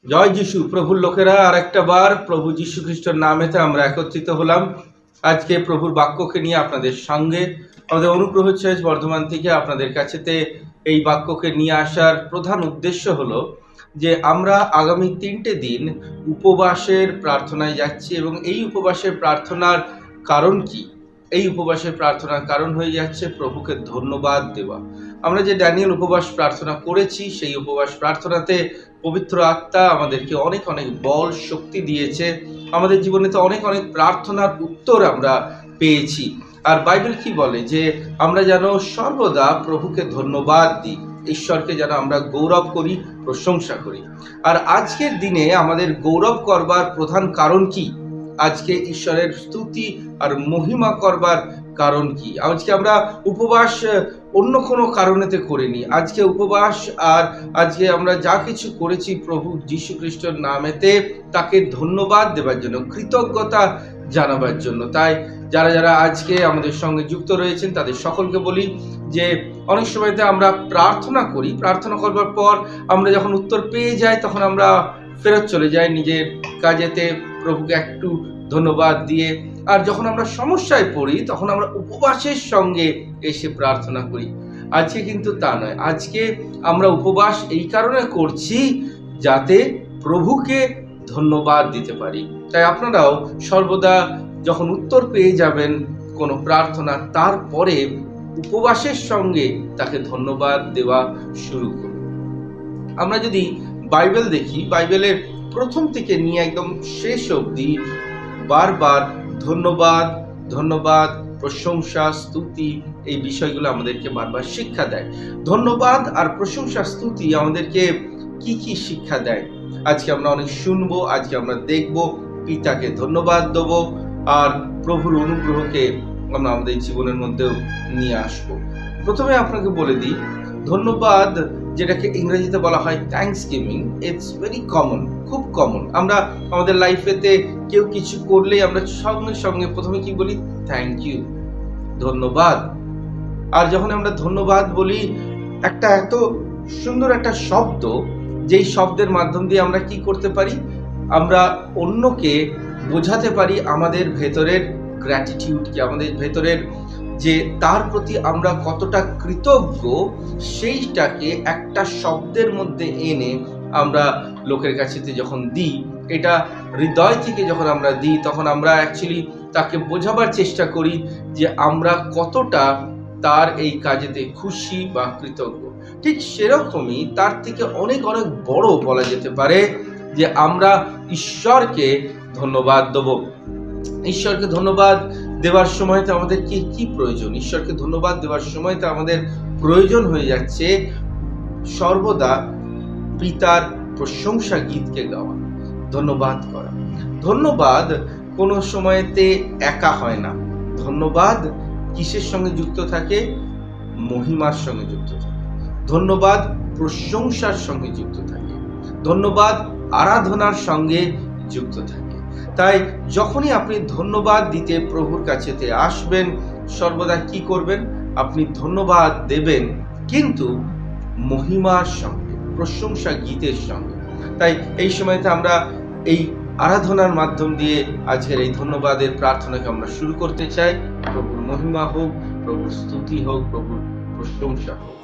জয় যিশু। প্রভুর লোকেরা আর একটা বার প্রভু যীশু খ্রিস্টের নামেতে আমরা একত্রিত হলাম আজকে প্রভুর বাক্যকে নিয়ে আপনাদের সঙ্গে। আমাদের অনুগ্রহ চার্চ বর্ধমান থেকে আপনাদের কাছেতে এই বাক্যকে নিয়ে আসার প্রধান উদ্দেশ্য হলো যে আমরা আগামী 3টে দিন উপবাসের প্রার্থনায় যাচ্ছি, এবং এই উপবাসের প্রার্থনার কারণ কি? এই উপবাসের প্রার্থনার কারণ হয়ে যাচ্ছে প্রভুকে ধন্যবাদ দেওয়া। আমরা যে ড্যানিয়েল উপবাস প্রার্থনা করেছি, সেই উপবাস প্রার্থনাতে পবিত্র আত্মা আমাদেরকে অনেক অনেক বল শক্তি দিয়েছে। আমাদের জীবনে তো অনেক অনেক প্রার্থনার উত্তর আমরা পেয়েছি। আর বাইবেল কি বলে যে আমরা যেন সর্বদা প্রভুকে ধন্যবাদ দিই, ঈশ্বরকে যেন আমরা গৌরব করি, প্রশংসা করি। আর আজকের দিনে আমাদের গৌরব করবার প্রধান কারণ কি? আজকে ঈশ্বরের স্তুতি আর মহিমা করবার কারণ কি? আজকে আমরা উপবাস অন্য কোনো কারণেতে করিনি। আজকে উপবাস আর আজকে আমরা যা কিছু করেছি প্রভু যীশু খ্রিস্টের নামেতে তাকে ধন্যবাদ দেবার জন্য, কৃতজ্ঞতা জানাবার জন্য। তাই যারা যারা আজকে আমাদের সঙ্গে যুক্ত রয়েছেন তাদের সকলকে বলি যে অনেক সময়তে আমরা প্রার্থনা করি, প্রার্থনা করবার পর আমরা যখন উত্তর পেয়ে যাই তখন আমরা ফেরত চলে যাই নিজের কাজেতে, প্রভুকে একটু ধন্যবাদ দিয়ে। আর যখন আমরা সমস্যায় পড়ি তখন আমরা উপবাসের সঙ্গে এসে প্রার্থনা করি। আজকে কিন্তু তা নয়। আজকে আমরা উপবাস এই কারণে করছি যাতে প্রভুকে ধন্যবাদ দিতে পারি। তাই আপনারাও সর্বদা যখন উত্তর পেয়ে যাবেন কোনো প্রার্থনা, তারপরে উপবাসের সঙ্গে তাকে ধন্যবাদ দেওয়া শুরু করুন। আমরা যদি বাইবেল দেখি, বাইবেলের প্রথম থেকে নিয়ে একদম শেষ অবধি বারবার ধন্যবাদ, ধন্যবাদ, প্রশংসা, স্তুতি, এই বিষয়গুলো আমাদেরকে বারবার শিক্ষা দেয়। ধন্যবাদ আর প্রশংসা, স্তুতি আমাদেরকে কি কি শিক্ষা দেয় আজকে আমরা অনেক শুনবো, আজকে আমরা দেখব। পিতাকে ধন্যবাদ দেবো আর প্রভুর অনুগ্রহকে আমরা আমাদের জীবনের মধ্যেও নিয়ে আসবো। প্রথমে আপনাকে বলে দিই, ধন্যবাদ যেটাকে ইংরেজিতে বলা হয় thanks giving, it's very common, খুব কমন। আমরা আমাদের লাইফেতে কেউ কিছু করলেই আমরা সঙ্গে সঙ্গে প্রথমে কি বলি? থ্যাংক ইউ, ধন্যবাদ। আর যখন আমরা ধন্যবাদ বলি, একটা এত সুন্দর একটা শব্দ, যেই শব্দের মাধ্যম দিয়ে আমরা কি করতে পারি? আমরা অন্যকে বোঝাতে পারি আমাদের ভেতরের গ্র্যাটিটিউড কি, আমাদের ভেতরের যে তার প্রতি আমরা কতটা কৃতজ্ঞ, সেইটাকে একটা শব্দের মধ্যে এনে আমরা লোকের কাছে যখন দিই, এটা হৃদয় থেকে যখন আমরা দিই, তখন আমরা অ্যাকচুয়ালি তাকে বোঝাবার চেষ্টা করি যে আমরা কতটা তার এই কাজেতে খুশি বা কৃতজ্ঞ। ঠিক সেরকমই তার থেকে অনেক অনেক বড় বলা যেতে পারে যে আমরা ঈশ্বরকে ধন্যবাদ দেব। ঈশ্বরকে ধন্যবাদ দেওয়ার সময়তে আমাদের কি কি প্রয়োজন? ঈশ্বরকে ধন্যবাদ দেওয়ার সময়তে আমাদের প্রয়োজন হয়ে যাচ্ছে সর্বদা পিতার প্রশংসা গীতকে গাওয়া, ধন্যবাদ করা। ধন্যবাদ কোনো সময়তে একা হয় না। ধন্যবাদ কিসের সঙ্গে যুক্ত থাকে? মহিমার সঙ্গে যুক্ত থাকে। ধন্যবাদ প্রশংসার সঙ্গে যুক্ত থাকে। ধন্যবাদ আরাধনার সঙ্গে যুক্ত থাকে। তাই যখনই আপনি ধন্যবাদ দিতে প্রভুর কাছেতে আসবেন, সর্বদা কি করবেন? আপনি ধন্যবাদ দেবেন, কিন্তু মহিমার সঙ্গে, প্রশংসা গীতের সঙ্গে। তাই এই সময়তে আমরা এই আরাধনার মাধ্যম দিয়ে আজকের এই ধন্যবাদের প্রার্থনাকে আমরা শুরু করতে চাই। প্রভুর মহিমা হোক, প্রভুর স্তুতি হোক, প্রভুর প্রশংসা হোক।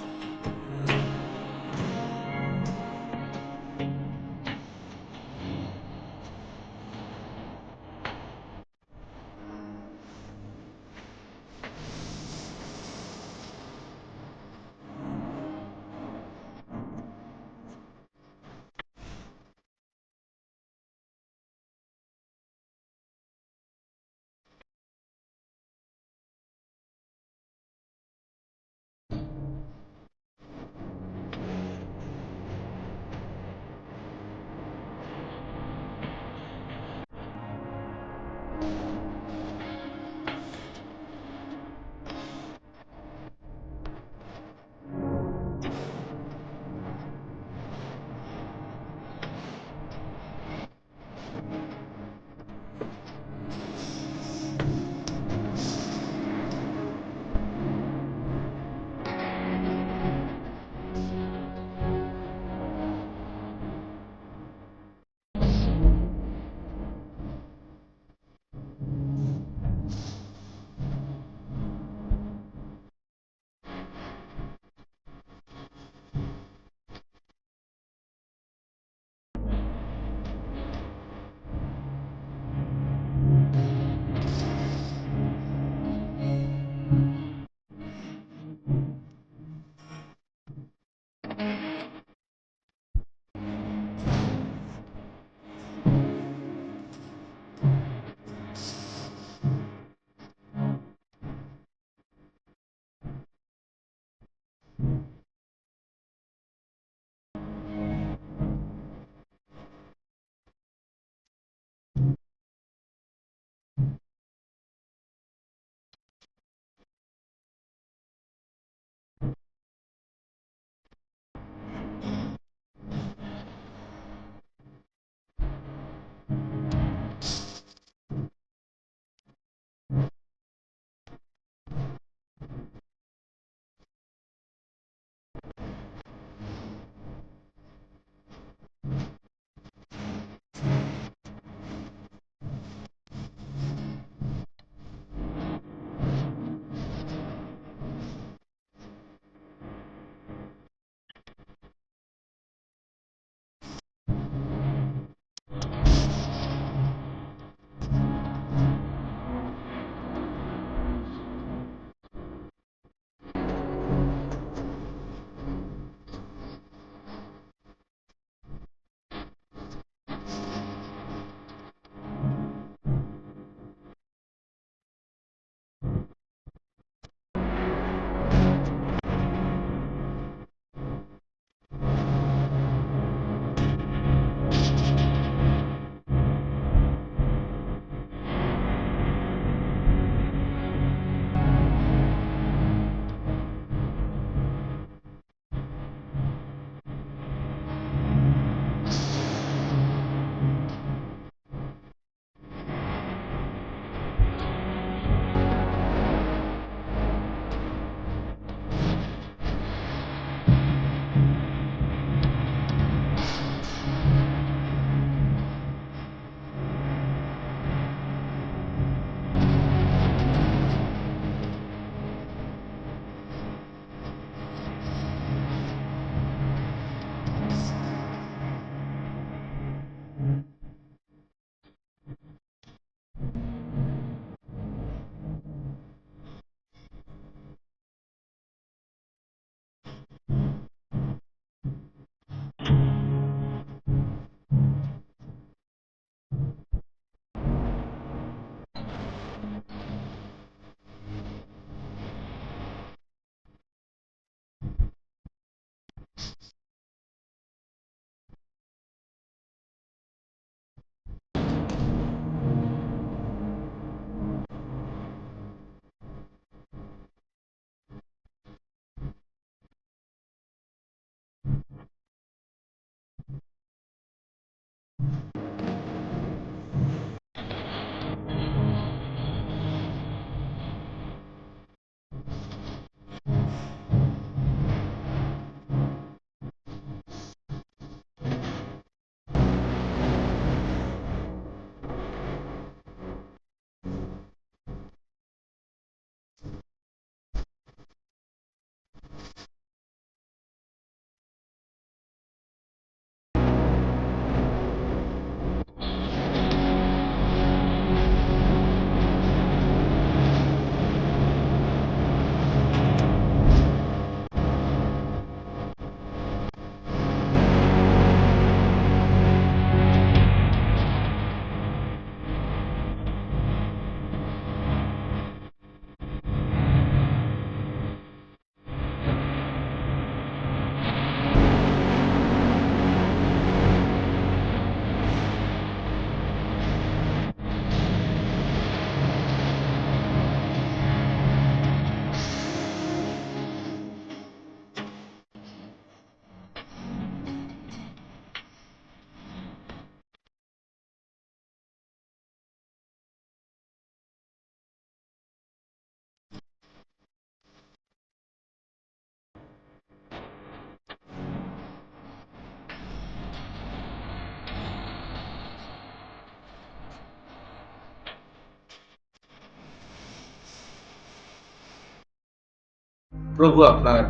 প্রভু আপনার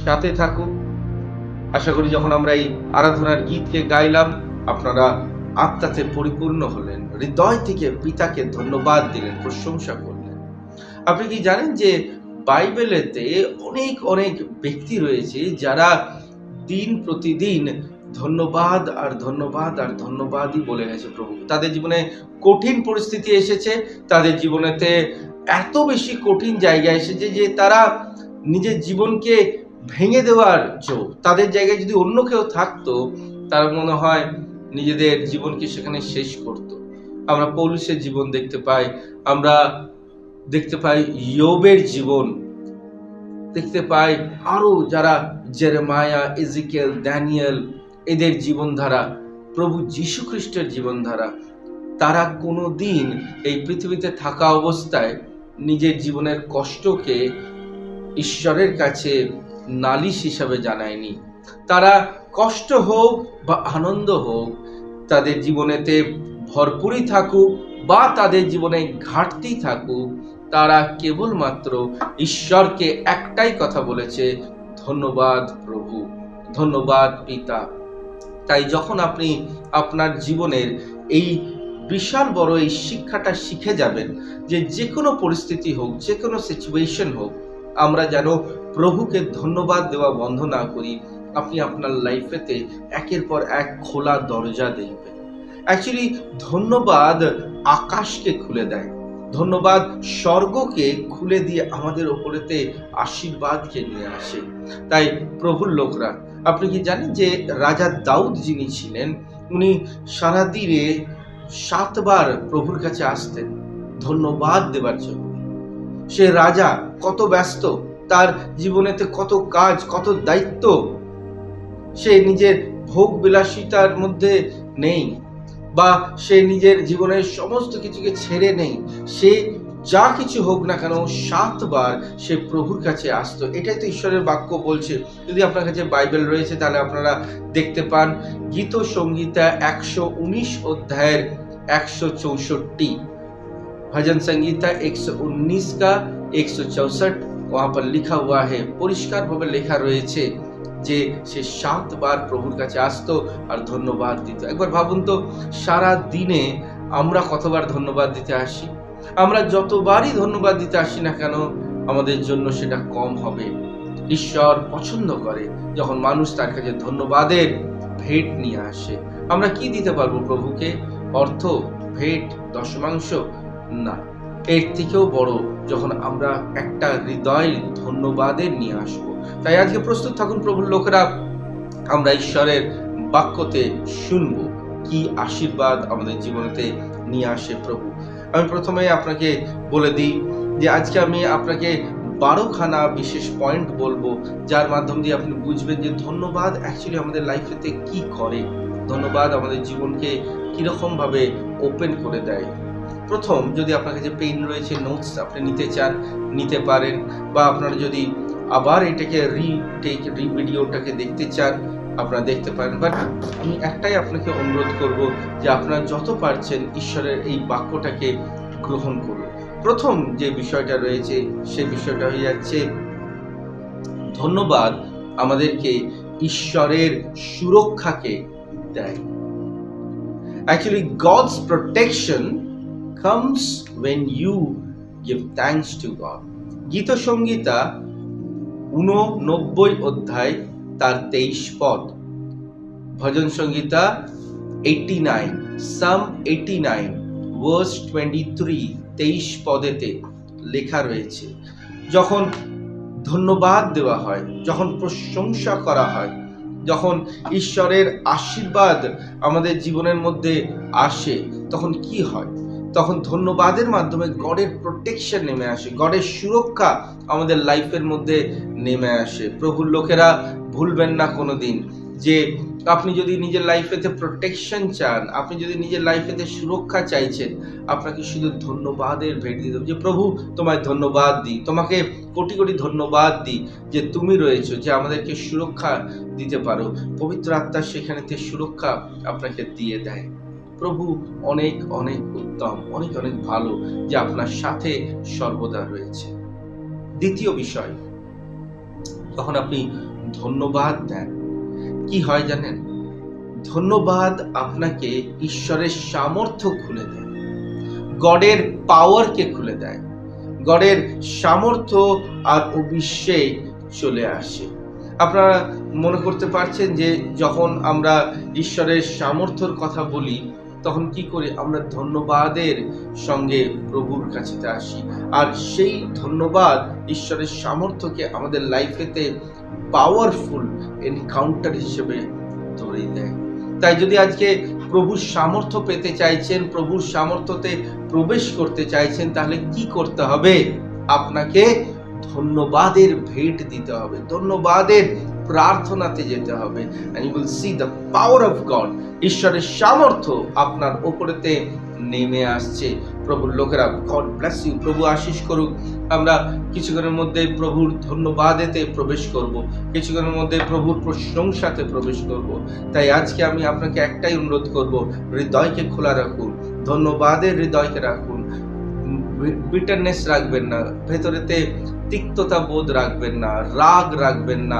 সাথে থাকুক। আশা করি যখন আমরা এই আরাধনার গীতকে গাইলাম, আপনারা আত্মাতে পরিপূর্ণ হলেন, হৃদয় থেকে পিতাকে ধন্যবাদ দিলেন, প্রশংসা করলেন। আপনি কি জানেন যে বাইবেলেতে অনেক অনেক ব্যক্তি রয়েছে যারা দিন প্রতিদিন ধন্যবাদ আর ধন্যবাদ আর ধন্যবাদই বলে গেছে প্রভু। তাদের জীবনে কঠিন পরিস্থিতি এসেছে, তাদের জীবনেতে এত বেশি কঠিন জায়গা এসেছে যে তারা নিজের জীবনকে ভেঙে দেওয়ার তাদের জায়গায় যদি অন্য কেউ থাকতো, তার মনে হয় নিজেদের জীবনকে সেখানে শেষ করত। আমরা পৌলুসের জীবন দেখতে পাই, আমরা দেখতে পাই ইয়োবের জীবন দেখতে পাই, আরো যারা জেরেমায়া, এজিকেল, দানিয়েল, এদের জীবনধারা, প্রভু যীশু খ্রিস্টের জীবনধারা, তারা কোনোদিন এই পৃথিবীতে থাকা অবস্থায় নিজের জীবনের কষ্টকে ঈশ্বরের কাছে নালিশ হিসাবে জানায়নি। তারা কষ্ট হোক বা আনন্দ হোক, তাদের জীবনেতে ভরপুরই থাকুক বা তাদের জীবনে ঘাটতি থাকুক, তারা কেবলমাত্র ঈশ্বরকে একটাই কথা বলেছে, ধন্যবাদ প্রভু, ধন্যবাদ পিতা। তাই যখন আপনি আপনার জীবনের এই বিশাল বড় এই শিক্ষাটা শিখে যাবেন যে যে কোনো পরিস্থিতি হোক, যে কোনো সিচুয়েশন হোক, আমরা যেন প্রভুকে ধন্যবাদ দেওয়া বন্ধ না করি, আপনি আপনার লাইফেতে একের পর এক খোলা দরজা দেখবেন। অ্যাকচুয়ালি ধন্যবাদ আকাশকে খুলে দেয়, ধন্যবাদ স্বর্গকে খুলে দিয়ে আমাদের ওপরেতে আশীর্বাদকে নিয়ে আসে। তাই প্রভুর লোকরা, আপনি কি জানেন যে রাজা দাউদ যিনি ছিলেন, উনি সারাদিনে 7 বার প্রভুর কাছে আসতেন ধন্যবাদ দেবার জন্য। সে রাজা কত ব্যস্ত, তার জীবনেতে কত কাজ, কত দায়িত্ব, সে নিজের ভোগ বিলাসিতার মধ্যে নেই, বা সে নিজের জীবনের সমস্ত কিছুকে ছেড়ে নেই। সে যা কিছু হোক না কেন 7 বার সে প্রভুর কাছে আসতো। এটাই তো ঈশ্বরের বাক্য বলছে। যদি আপনার কাছে বাইবেল রয়েছে তাহলে আপনারা দেখতে পান গীত সংহিতা 119 অধ্যায়ের 164, भजन संगीता 119 का 164, वहां पर लिखा हुआ है, পরিষ্কার ভাবে লেখা রয়েছে যে সে 7 বার প্রভুর কাছে আসতো আর ধন্যবাদ দিত। একবার ভাবুন তো, সারা দিনে আমরা কতবার ধন্যবাদ দিতে আসি? আমরা যতবারই ধন্যবাদ দিতে আসি না কেন, আমাদের জন্য সেটা কম হবে। ঈশ্বর পছন্দ করে যখন মানুষ তার কাছে ধন্যবাদের ভেট নিয়ে আসে। আমরা কি দিতে পারবো প্রভুকে? অর্থ, ভেট, দশমাংশ? না, এর থেকেও বড় যখন আমরা একটা হৃদয় ধন্যবাদের নিয়ে আসবো। তাই আজকে প্রস্তুত থাকুন প্রভুর লোকেরা, আমরা ঈশ্বরের বাক্যতে শুনবো কি আশীর্বাদ আমাদের জীবনেতে নিয়ে আসে প্রভু। আমি প্রথমে আপনাকে বলে দিই যে আজকে আমি আপনাকে 12খানা বিশেষ পয়েন্ট বলবো, যার মাধ্যম দিয়ে আপনি বুঝবেন যে ধন্যবাদ অ্যাকচুয়ালি আমাদের লাইফেতে কি করে, ধন্যবাদ আমাদের জীবনকে কিরকম ভাবে ওপেন করে দেয়। প্রথম, যদি আপনার কাছে পেন রয়েছে, নোটস আপনি নিতে চান নিতে পারেন, বা আপনারা যদি আবার এটাকে ভিডিওটাকে দেখতে চান আপনারা দেখতে পারেন। বাট আমি একটাই আপনাকে অনুরোধ করব যে আপনারা যত পারছেন ঈশ্বরের এই বাক্যটাকে গ্রহণ করুন। প্রথম যে বিষয়টা রয়েছে সেই বিষয়টা হয়ে যাচ্ছে, ধন্যবাদ আমাদেরকে ঈশ্বরের সুরক্ষাকে দেয়। Actually, God's protection comes when you give thanks to God. গীত সংহিতা 89 অধ্যায় তার 23 পদ, ভজন সংহিতা 89, Psalm 89 verse 23, 23 পদেতে লেখা রয়েছে, যখন ধন্যবাদ দেওয়া হয়, যখন প্রশংসা করা হয়, যখন ঈশ্বরের আশীর্বাদ আমাদের জীবনের মধ্যে আসে, তখন কি হয়? তখন ধন্যবাদের মাধ্যমে গডের প্রোটেকশন নেমে আসে, গডের সুরক্ষা আমাদের লাইফের মধ্যে নেমে আসে। প্রভুর লোকেরা, ভুলবেন না কোনোদিন যে আপনি যদি নিজের লাইফেতে প্রোটেকশন চান, আপনি যদি নিজের লাইফেতে সুরক্ষা চাইছেন, আপনাকে শুধু ধন্যবাদের ভেট দিতে হবে। যে প্রভু, তোমায় ধন্যবাদ দিই, তোমাকে কোটি কোটি ধন্যবাদ দিই যে তুমি রয়েছো, যে আমাদেরকে সুরক্ষা দিতে পারো। পবিত্র আত্মা সেখানেতে সুরক্ষা আপনাকে দিয়ে দেয়। প্রভু অনেক অনেক উত্তম, অনেক অনেক ভালো যে আপনার সাথে সর্বদা রয়েছে। দ্বিতীয় বিষয়, যখন আপনি ধন্যবাদ দেন, কি হয় জানেন? ধন্যবাদ আপনাকে ঈশ্বরের সামর্থ্য খুলে দেয়, গডের পাওয়ারকে খুলে দেয়, গডের সামর্থ্য আর অভিষেক চলে আসে। আপনারা মনে করতে পারছেন যে যখন আমরা ঈশ্বরের সামর্থ্যর কথা বলি তখন কি করি? আমরা ধন্যবাদের সঙ্গে প্রভুর কাছে আসি, আর সেই ধন্যবাদ ঈশ্বরের সামর্থ্যকে আমাদের লাইফেতে পাওয়ারফুল এনকাউন্টার হিসেবে ধরে দেয়। তাই যদি আজকে প্রভুর সামর্থ্য পেতে চাইছেন, প্রভুর সামর্থ্যতে প্রবেশ করতে চাইছেন, তাহলে কি করতে হবে? আপনাকে ধন্যবাদের ভেট দিতে হবে, ধন্যবাদের প্রার্থনাতে যেতে হবে, and you will see the power of God, ঈশ্বরের সামর্থ্য আপনার উপরেতে নেমে আসছে। প্রভুর লোকেরা, গড ব্লেস ইউ, প্রভু আশীষ করুক। আমরা কিছুক্ষণের মধ্যে প্রভুর ধন্যবাদেতে প্রবেশ করব, কিছুক্ষণের মধ্যে প্রভুর প্রশংসাতে প্রবেশ করব। তাই আজকে আমি আপনাকে একটাই অনুরোধ করব, হৃদয়কে খোলা রাখুন, ধন্যবাদের হৃদয়কে রাখুন, বিটারনেস রাখবেন না, ভেতরেতে তিক্ততা বোধ রাখবেন না, রাগ রাখবেন না,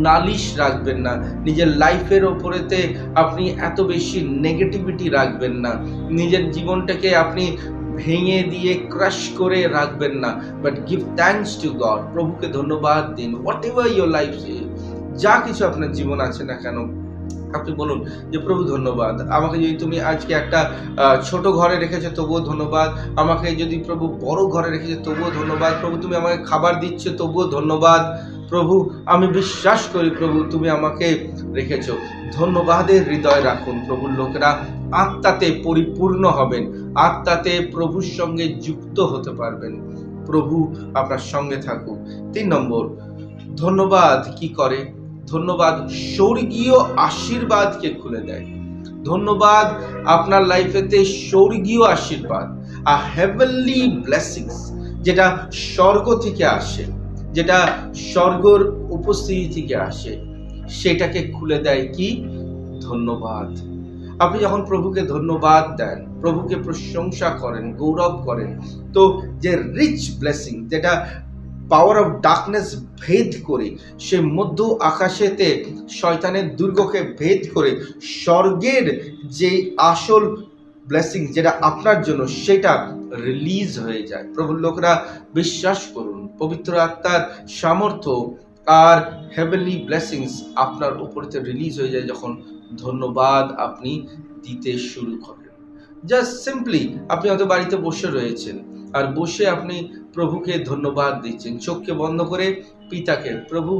নালিশ রাখবেন না, নিজের লাইফের ওপরেতে আপনি এত বেশি নেগেটিভিটি রাখবেন না, নিজের জীবনটাকে আপনি ভেঙে দিয়ে ক্রাশ করে রাখবেন না, but give thanks two god. প্রভুকে ধন্যবাদ দিন। হোয়াট এভার ইয়োর লাইফ, যা কিছু আপনার জীবন আছে না কেন, আপনি বলুন যে প্রভু ধন্যবাদ, আমাকে যদি তুমি আজকে একটা ছোট ঘরে রেখেছো তবুও ধন্যবাদ, আমাকে যদি প্রভু বড় ঘরে রেখেছো তবুও ধন্যবাদ, প্রভু তুমি আমাকে খাবার দিচ্ছ তবুও ধন্যবাদ, প্রভু আমি বিশ্বাস করি প্রভু তুমি আমাকে রেখেছো। ধন্যবাদের হৃদয় রাখুন। প্রভুর লোকেরা আত্মাতে পরিপূর্ণ হবেন, আত্মাতে প্রভুর সঙ্গে যুক্ত হতে পারবেন। প্রভু আপনার সঙ্গে থাকুক। 3 নম্বর, ধন্যবাদ কি করে? ধন্যবাদ স্বর্গীয় আশীর্বাদকে খুলে দেয়। ধন্যবাদ আপনার লাইফেতে স্বর্গীয় আশীর্বাদ, আ হেভেনলি ব্লেসিংস, যেটা স্বর্গ থেকে আসে, যেটা স্বর্গর উপস্থিতি থেকে আসে, সেটাকে খুলে দেয় কি? ধন্যবাদ। আপনি যখন প্রভুকে ধন্যবাদ দেন, প্রভুকে প্রশংসা করেন, গৌরব করেন, তো যে রিচ ব্লেসিং, যেটা পাওয়ার অফ ডার্কনেস ভেদ করে, সে মধ্য আকাশেতে শয়তানের দুর্গকে ভেদ করে স্বর্গের যে আসল ব্লেসিং যেটা আপনার জন্য, সেটা রিলিজ হয়ে যায়। প্রভুর লোকরা বিশ্বাস করুন, পবিত্র আত্মার সামর্থ্য আর হেভেনলি ব্লেসিংস আপনার উপরেতে রিলিজ হয়ে যায় যখন ধন্যবাদ আপনি দিতে শুরু করেন। জাস্ট সিম্পলি আপনি হয়তো বাড়িতে বসে রয়েছেন, আর বসে আপনি প্রভুকে ধন্যবাদ দিচ্ছেন, চোখকে বন্ধ করে পিতাকে, প্রভু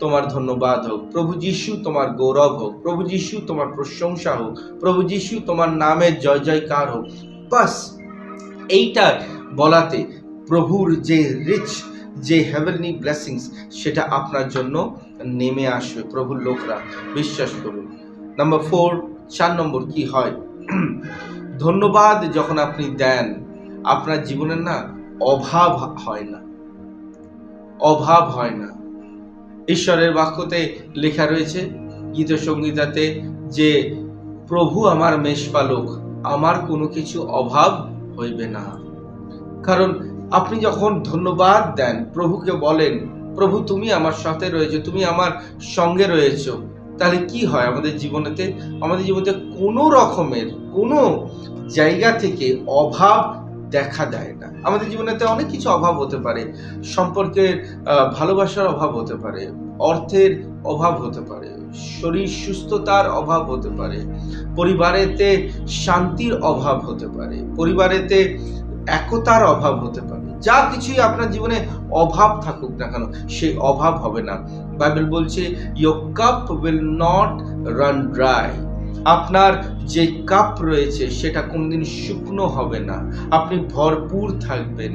তোমার ধন্যবাদ হোক, প্রভু যিশু তোমার গৌরব হোক, প্রভু যিশু তোমার প্রশংসা হোক, প্রভু যিশু তোমার নামে জয় জয়কার হোক। বাস এইটা বলাতে প্রভুর যে রিচ, যে হেভেনলি ব্লেসিংস, সেটা আপনার জন্য নেমে আসবে। প্রভুর লোকরা বিশ্বাস করুন। নাম্বার 4 নম্বর কি হয়? ধন্যবাদ যখন আপনি দেন, আপনার জীবনের না অভাব হয় না, অভাব হয় না। ঈশ্বরের বাক্যতে লেখা রয়েছে গীত সংগীতাতে যে প্রভু আমার মেষপালক, আমার কোনো কিছু অভাব হইবে না। কারণ আপনি যখন ধন্যবাদ দেন, প্রভুকে বলেন প্রভু তুমি আমার সাথে রয়েছো, তুমি আমার সঙ্গে রয়েছো, তাহলে কি হয় আমাদের জীবনেতে? আমাদের জীবনে কোনো রকমের কোনো জায়গা থেকে অভাব দেখা দেয় না। আমাদের জীবনেতে অনেক কিছু অভাব হতে পারে, সম্পর্কের ভালোবাসার অভাব হতে পারে, অর্থের অভাব হতে পারে, শরীর সুস্থতার অভাব হতে পারে, পরিবারেতে শান্তির অভাব হতে পারে, পরিবারেতে একতার অভাব হতে পারে। যা কিছুই আপনার জীবনে অভাব থাকুক না কেন, সেই অভাব হবে না। বাইবেল বলছে your cup will not run dry, আপনার যে কাপ রয়েছে সেটা কোনদিন শুকনো হবে না, আপনি ভরপুর থাকবেন,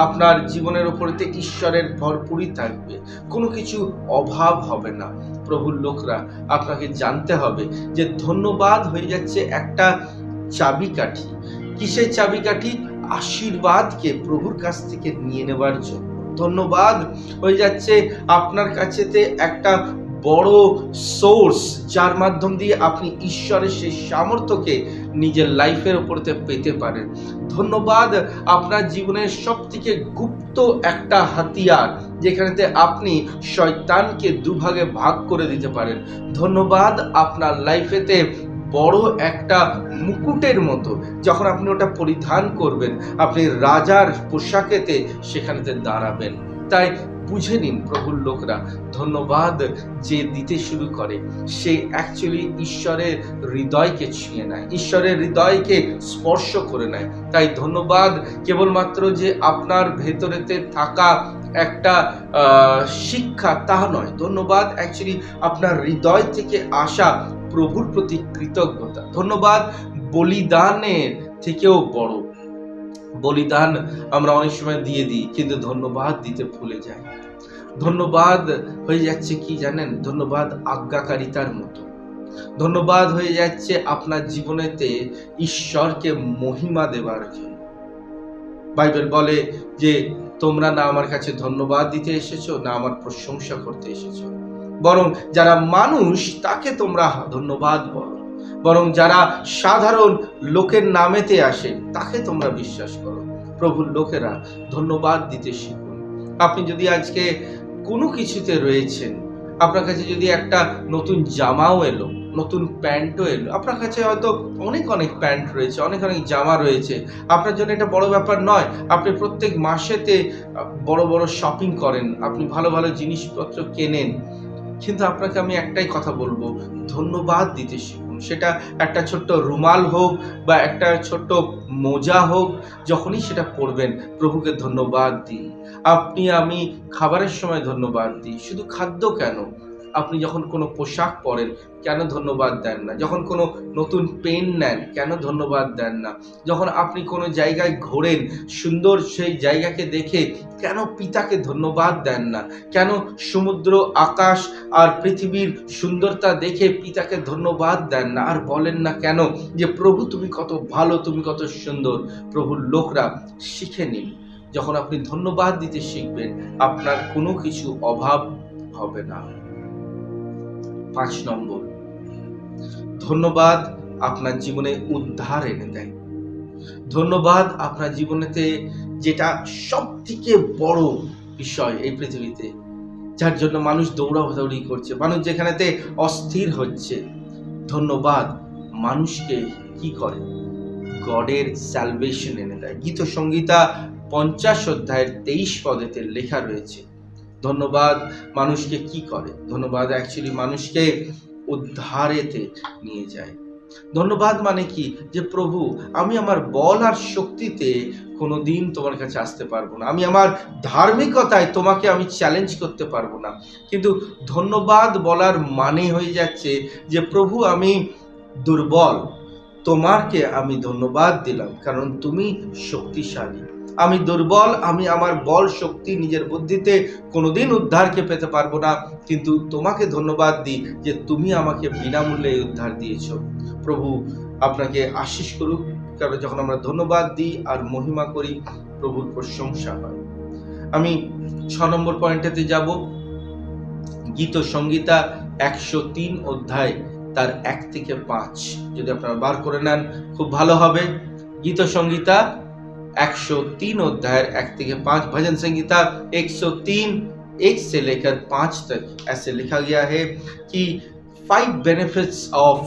আপনার জীবনের উপরেতে ঈশ্বরের ভরপুরই থাকবে, কোনো কিছু অভাব হবে না। প্রভুর লোকরা আপনাকে জানতে হবে যে ধন্যবাদ হয়ে যাচ্ছে একটা চাবিকাঠি। কিসের চাবিকাঠি? আশীর্বাদকে প্রভুর কাছ থেকে নিয়ে নেবার জন্য। ধন্যবাদ হয়ে যাচ্ছে আপনার কাছেতে একটা বড় সোর্স, যার মাধ্যম দিয়ে আপনি ঈশ্বরের সেই সামর্থ্যকে নিজের লাইফের উপরতে পেতে পারেন। ধন্যবাদ আপনার জীবনের সবথেকে গুপ্ত একটা হাতিয়ার, যেখানেতে আপনি শয়তানকে দুভাগে ভাগ করে দিতে পারেন। ধন্যবাদ আপনার লাইফেতে বড় একটা মুকুটের মতো, যখন আপনি ওটা পরিধান করবেন আপনি রাজার পোশাকেতে সেখানেতে দাঁড়াবেন। তাই বুঝে নিন প্রভুর লোকরা, ধন্যবাদ যে দিতে শুরু করে সে অ্যাকচুয়ালি ঈশ্বরের হৃদয়কে ছুঁয়ে নেয়, ঈশ্বরের হৃদয়কে স্পর্শ করে নেয়। তাই ধন্যবাদ কেবলমাত্র যে আপনার ভেতরেতে থাকা একটা শিক্ষা তা নয়, ধন্যবাদ অ্যাকচুয়ালি আপনার হৃদয় থেকে আসা প্রভুর প্রতি কৃতজ্ঞতা। ধন্যবাদ বলিদানের থেকেও বড়। বলিদান আমরা অনেক সময় দিয়ে দিই, কিন্তু ধন্যবাদ দিতে ভুলে যাই। ধন্যবাদ হয়ে যাচ্ছে কি জানেন? ধন্যবাদ আজ্ঞাকারিতার মতো। ধন্যবাদ হয়ে যাচ্ছে আপনার জীবনেতে ঈশ্বরকে মহিমা দেবার জন্য। বাইবেল বলে যে তোমরা না আমার কাছে ধন্যবাদ দিতে এসেছো, না আমার প্রশংসা করতে এসেছো, বরং যারা মানুষ তাকে তোমরা ধন্যবাদ বলো, বরং যারা সাধারণ লোকের নামেতে আসে তাকে তোমরা বিশ্বাস করো। প্রভুর লোকেরা, ধন্যবাদ দিতে শিখুন। আপনি যদি আজকে কোনো কিছুতে রয়েছেন, আপনার কাছে যদি একটা নতুন জামাও এলো, নতুন প্যান্টও এলো, আপনার কাছে হয়তো অনেক প্যান্ট রয়েছে, অনেক জামা রয়েছে, আপনার জন্য এটা বড় ব্যাপার নয়। আপনি প্রত্যেক মাসেতে বড় শপিং করেন, আপনি ভালো জিনিসপত্র কেনেন, কিন্তু আপনাকে আমি একটাই কথা বলবো, ধন্যবাদ দিতে শিখুন। সেটা একটা ছোট্ট রুমাল হোক বা একটা ছোট্ট মোজা হোক, যখনই সেটা পরবেন প্রভুকে ধন্যবাদ দিই। আমি খাবারের সময় ধন্যবাদ দিই। শুধু খাদ্য কেন, আপনি যখন কোনো পোশাক পরেন কেন ধন্যবাদ দেন না? যখন কোনো নতুন পেন নেন কেন ধন্যবাদ দেন না? যখন আপনি কোনো জায়গায় ঘোরেন, সুন্দর সেই জায়গাকে দেখে কেন পিতাকে ধন্যবাদ দেন না? কেন সমুদ্র, আকাশ আর পৃথিবীর সুন্দরতা দেখে পিতাকে ধন্যবাদ দেন না? আর বলেন না কেন যে প্রভু তুমি কত ভালো, তুমি কত সুন্দর? প্রভুর লোকরা, শিখে নিন, যখন আপনি ধন্যবাদ দিতে শিখবেন আপনার কোনো কিছু অভাব হবে না। 5 নম্বর, ধন্যবাদ আপনার জীবনে উদ্ধার এনে দেয়। ধন্যবাদ আপনার জীবনেতে যেটা সব থেকে বড় বিষয় এই পৃথিবীতে, যার জন্য মানুষ দৌড়াদৌড়ি করছে, মানুষ যেখানেতে অস্থির হচ্ছে, ধন্যবাদ মানুষকে কি করে? গডের স্যালভেশন এনে দেয়। গীত সংহিতা 50 অধ্যায়ের 23 পদেতে লেখা রয়েছে, ধন্যবাদ মানুষকে কি করে? ধন্যবাদ অ্যাকচুয়ালি মানুষকে উদ্ধারেতে নিয়ে যায়। ধন্যবাদ মানে কি? যে প্রভু, আমি আমার বল আর শক্তিতে কোনোদিন তোমার কাছে আসতে পারবো না, আমি আমার ধার্মিকতায় তোমাকে আমি চ্যালেঞ্জ করতে পারবো না, কিন্তু ধন্যবাদ বলার মানে হয়ে যাচ্ছে যে প্রভু আমি দুর্বল, তোমাকে আমি ধন্যবাদ দিলাম কারণ তুমি শক্তিশালী। আমি দুর্বল, আমি আমার বল শক্তি নিজের বুদ্ধিতে কোনোদিন উদ্ধারকে পেতে পারবো না, কিন্তু তোমাকে ধন্যবাদ দিই যে তুমি আমাকে বিনামূল্যে উদ্ধার দিয়েছ। প্রভু আপনাকে আশীষ করুক, কারণ যখন আমরা ধন্যবাদ দিই আর মহিমা করি প্রভুর প্রশংসা হয়। আমি 6 নম্বর পয়েন্টেতে যাব। গীত সংহিতা 103 অধ্যায় তার 1 থেকে 5 যদি আপনারা বার করে নেন খুব ভালো হবে। गीत संगीता 103 अध्याय 1 থেকে 5, भजन संगीता 103 1 से लेकर 5 तक ऐसे लिखा गया है कि 5 benefits of